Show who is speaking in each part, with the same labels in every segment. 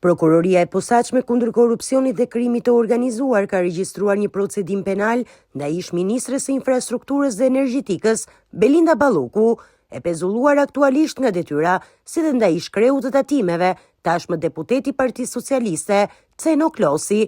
Speaker 1: Prokuroria e posaçme kundër korrupsionit dhe krimit të organizuar ka regjistruar një procedim penal ndaj ish-ministres së infrastrukturës dhe energjetikës, Belinda Balloku, e pezulluar aktualisht nga detyra, si dhe ndaj ish-kreut të tatimeve, tashmë deputeti Partisë Socialiste, Ceno Klosi.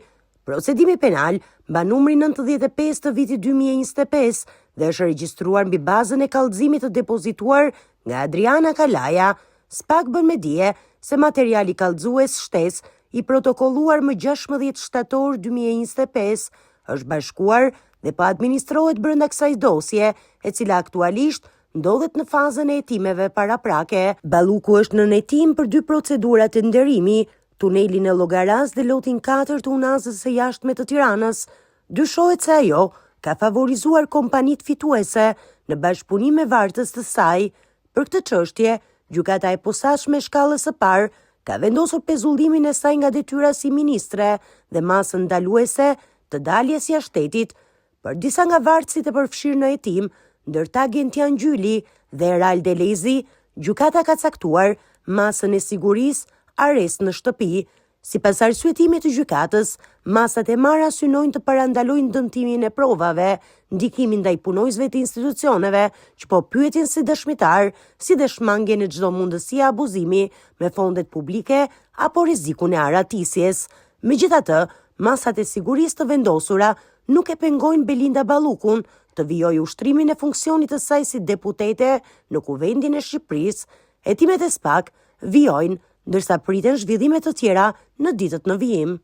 Speaker 1: Procedimi penal mban numrin 95 të vitit 2025 dhe është regjistruar mbi bazën e kallëzimit të depozituar nga Adriana Kalaja. SPAK bën me dije se materiali kallëzues shtesë i protokolluar më 16 shtator 2025 është bashkuar dhe po administrohet brenda kësaj dosje, e cila aktualisht ndodhet në fazën e hetimeve paraprake. Balloku është nën hetim për 2 procedura të nderimi, tunelin e Llogaras dhe lotin 4 të Unazës së Jashtme të Tiranës. Dyshohet se ajo ka favorizuar kompanitë fituese në bashkëpunim me vartës të saj. Për këtë çështje, gjykata e posaçme shkallës së parë ka vendosur pezullimin e saj nga detyra si ministre dhe masën ndaluese të daljes jashtë shtetit. Për disa nga vartësit e përfshirë në hetim, ndërta Gentian Gjyli dhe Eralde Lezi, gjykata ka caktuar masën e sigurisë arrest në shtëpi. Sipas arsyetimit të gjykatës, masat e marra synojnë të parandalojnë dëmtimin e provave, ndikimin ndaj punojësve të institucioneve që po pyetin si dëshmitar, si dhe shmangjen e çdo mundësie abuzimi me fondet publike apo rrezikun e aratisjes. Megjithatë, masat e sigurisë të vendosura nuk e pengojnë Belinda Ballokun të vijojë ushtrimin e funksionit të saj si deputete në Kuvendin e Shqipërisë. Hetimet e SPAK vijojnë ndërsa priten zhvillime të tjera në ditët në vijim.